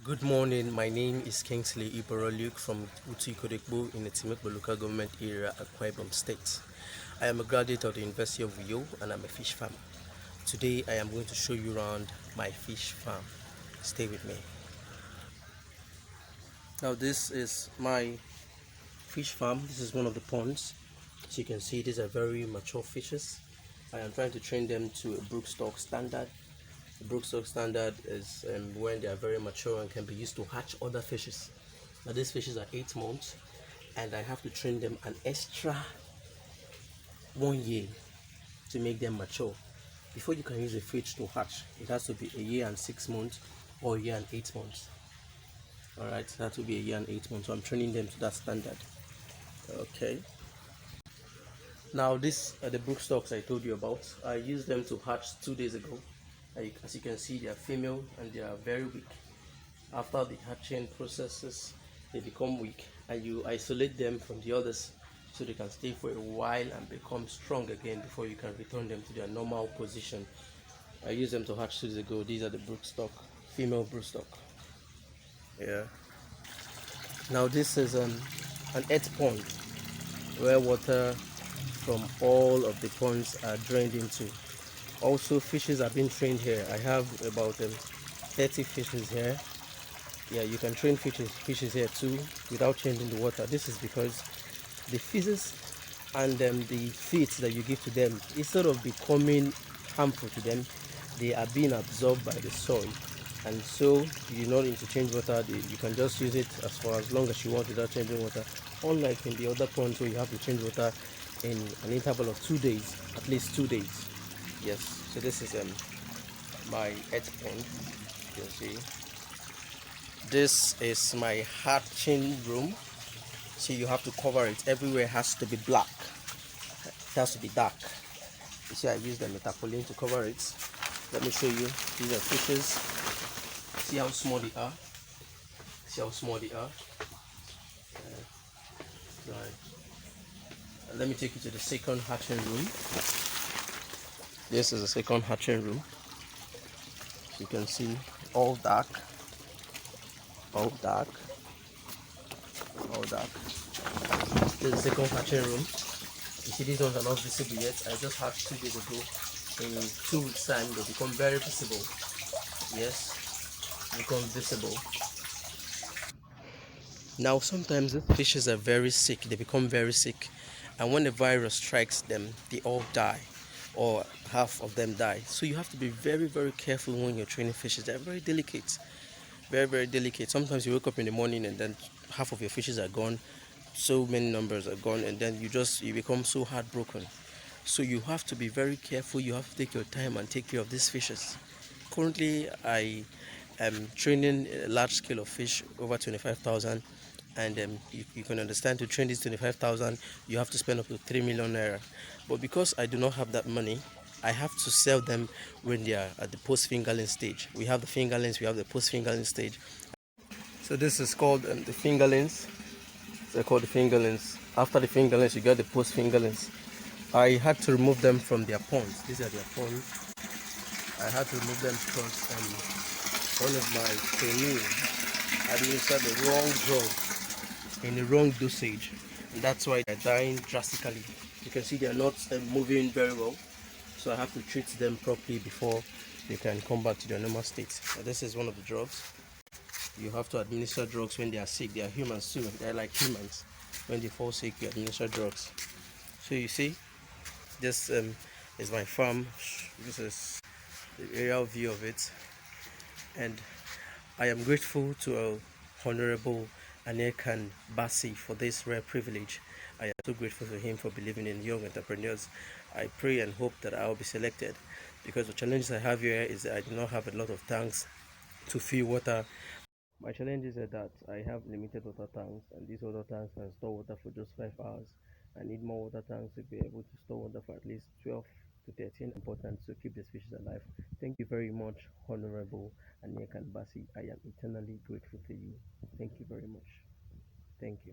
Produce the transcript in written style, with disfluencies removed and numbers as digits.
Good morning, my name is Kingsley iboro from Uti-Kodekbo in the Timokbo local government area at Akwa Ibom State. I am a graduate of the University of Uyo and I'm a fish farmer. Today I am going to show you around my fish farm. Stay with me. Now this is my fish farm. This is one of the ponds. As you can see, these are very mature fishes. I am trying to train them to a broodstock standard. The broodstock standard is when they are very mature and can be used to hatch other fishes. Now these fishes are 8 months and I have to train them an extra 1 year to make them mature. Before you can use a fish to hatch, it has to be a year and 6 months or a year and 8 months. Alright, that will be a year and 8 months. So I'm training them to that standard. Okay. Now these are the broodstocks I told you about. I used them to hatch 2 days ago. As you can see, they are female and they are very weak. After the hatching processes, they become weak and you isolate them from the others so they can stay for a while and become strong again before you can return them to their normal position. I used them to hatch 2 days ago. These are the broodstock, female broodstock. Yeah. Now this is an 8 pond where water from all of the ponds are drained into. Also, fishes are being trained here. I have about 30 fishes here. Yeah, you can train fishes here too without changing the water. This is because the fishes and the feeds that you give to them, instead of becoming harmful to them, they are being absorbed by the soil, and so you don't need to change water. You can just use it for as long as you want without changing water, unlike in the other ponds where you have to change water in an interval of 2 days, at least 2 days. Yes, so this is my 8 pond. You can see this is my hatching room. So you have to cover it. Everywhere has to be black. It has to be dark. You see, I use the tarpaulin to cover it. Let me show you. These are fishes. See how small they are. See how small they are. Right. Let me take you to the second hatching room. This is the second hatching room. You can see all dark, all dark, all dark. This is the second hatching room. You see, these ones are not visible yet. I just hatched 2 days ago. In 2 weeks' time, they become very visible. Yes, become visible. Now, sometimes the fishes are very sick. They become very sick, and when the virus strikes them, they all die, or half of them die. So you have to be very, very careful when you're training fishes. They're very delicate, very, very delicate. Sometimes you wake up in the morning and then half of your fishes are gone. So many numbers are gone, and then you become so heartbroken. So you have to be very careful. You have to take your time and take care of these fishes. Currently, I am training a large scale of fish, over 25,000, and you can understand, to train this 25,000 you have to spend up to 3 million naira. But because I do not have that money, I have to sell them when they are at the post fingerling stage. We have the fingerlings, we have the post fingerling stage. So this is called the fingerlings. They're called the fingerlings. After the fingerlings, you get the post fingerlings. I had to remove them from their ponds. These are their ponds. I had to remove them because one of my trainees administered the wrong drug in the wrong dosage, and that's why they're dying drastically. You can see they're not moving very well, so I have to treat them properly before they can come back to their normal state. Now, this is one of the drugs. You have to administer drugs when they are sick. They are humans too. They're like humans. When they fall sick, you administer drugs. So you see, this is my farm. This is the aerial view of it, and I am grateful to Honorable Aniekan Bassey for this rare privilege. I am so grateful to him for believing in young entrepreneurs. I pray and hope that I will be selected, because the challenges I have here is that I do not have a lot of tanks to fill water. My challenge is that I have limited water tanks, and these water tanks can store water for just 5 hours. I need more water tanks to be able to store water for at least 12 to 13. Important to keep the species alive. Thank you very much, Honorable Aniekan Bassey. I am eternally grateful to you. Thank you very much. Thank you.